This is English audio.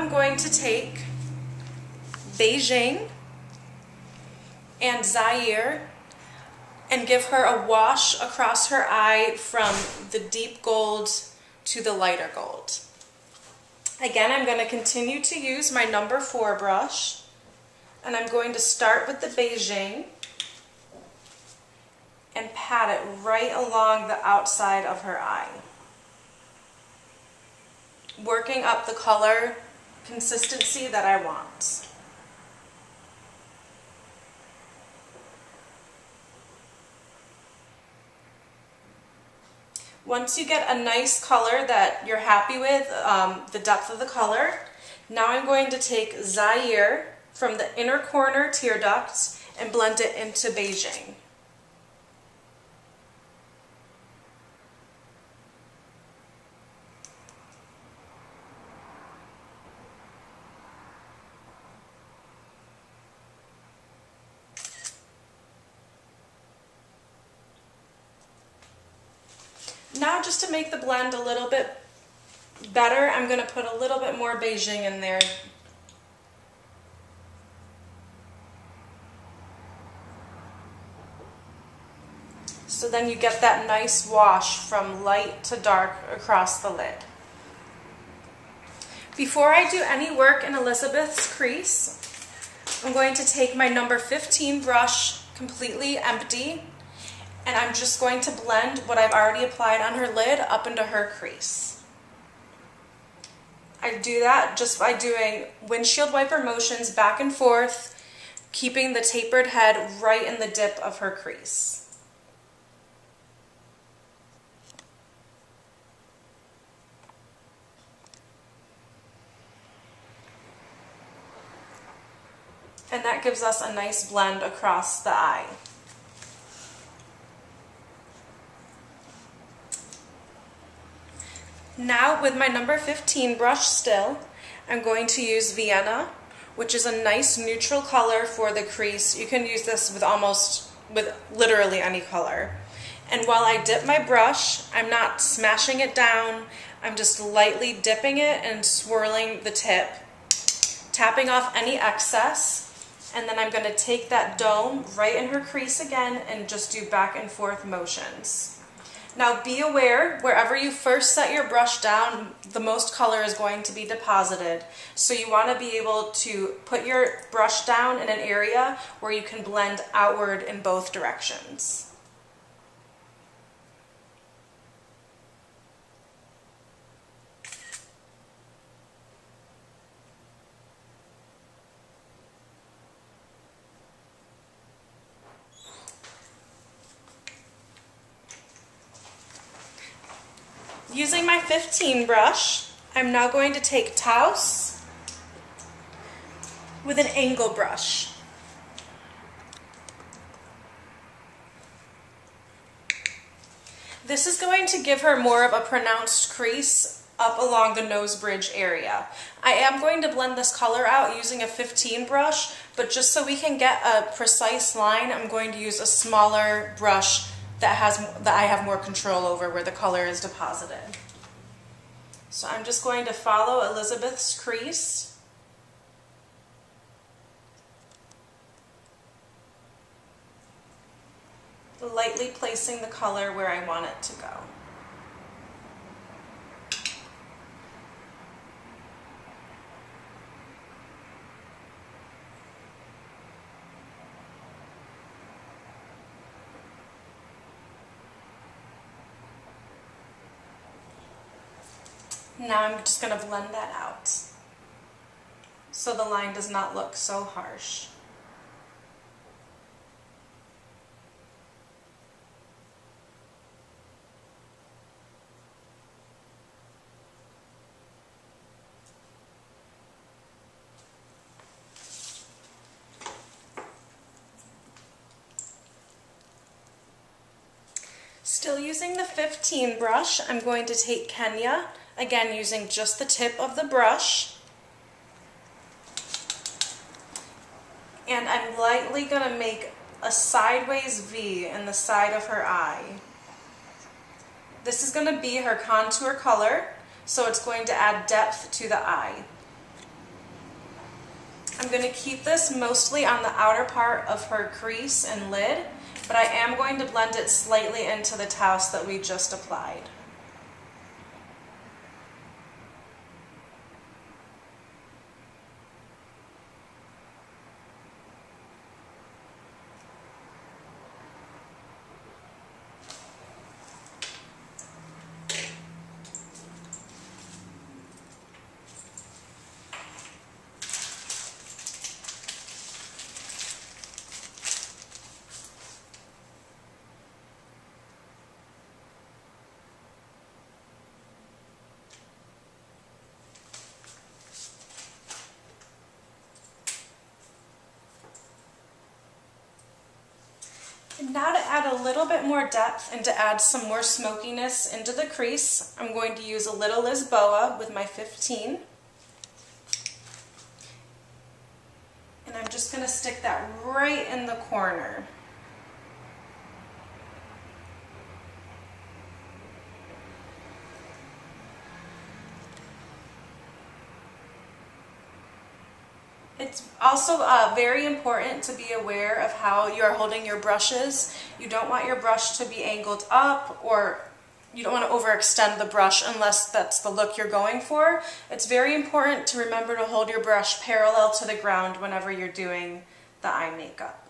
I'm going to take Beijing and Zaire and give her a wash across her eye from the deep gold to the lighter gold. Again, I'm going to continue to use my number 4 brush, and I'm going to start with the Beijing and pat it right along the outside of her eye, working up the color consistency that I want. Once you get a nice color that you're happy with, the depth of the color, now I'm going to take Zaire from the inner corner tear duct and blend it into Beijing. Now, just to make the blend a little bit better, I'm going to put a little bit more Beijing in there. So then you get that nice wash from light to dark across the lid. Before I do any work in Elizabeth's crease, I'm going to take my number 15 brush completely empty, and I'm just going to blend what I've already applied on her lid up into her crease. I do that just by doing windshield wiper motions back and forth, keeping the tapered head right in the dip of her crease. And that gives us a nice blend across the eye. Now, with my number 15 brush still, I'm going to use Vienna, which is a nice neutral color for the crease. You can use this with literally any color. And while I dip my brush, I'm not smashing it down. I'm just lightly dipping it and swirling the tip, tapping off any excess. And then I'm going to take that dome right in her crease again and just do back and forth motions. Now be aware, wherever you first set your brush down, the most color is going to be deposited. So you want to be able to put your brush down in an area where you can blend outward in both directions. Using my 15 brush, I'm now going to take Taos with an angle brush. This is going to give her more of a pronounced crease up along the nose bridge area. I am going to blend this color out using a 15 brush, but just so we can get a precise line, I'm going to use a smaller brush that I have more control over, where the color is deposited. So I'm just going to follow Elizabeth's crease. Lightly placing the color where I want it to go. Now I'm just going to blend that out so the line does not look so harsh. Still using the 15 brush, I'm going to take Kenya, again using just the tip of the brush, and I'm lightly going to make a sideways V in the side of her eye. This is going to be her contour color, so it's going to add depth to the eye. I'm going to keep this mostly on the outer part of her crease and lid, but I am going to blend it slightly into the task that we just applied. And now to add a little bit more depth and to add some more smokiness into the crease, I'm going to use a Little Lisboa with my 15. And I'm just going to stick that right in the corner. It's also very important to be aware of how you are holding your brushes. You don't want your brush to be angled up, or you don't want to overextend the brush unless that's the look you're going for. It's very important to remember to hold your brush parallel to the ground whenever you're doing the eye makeup.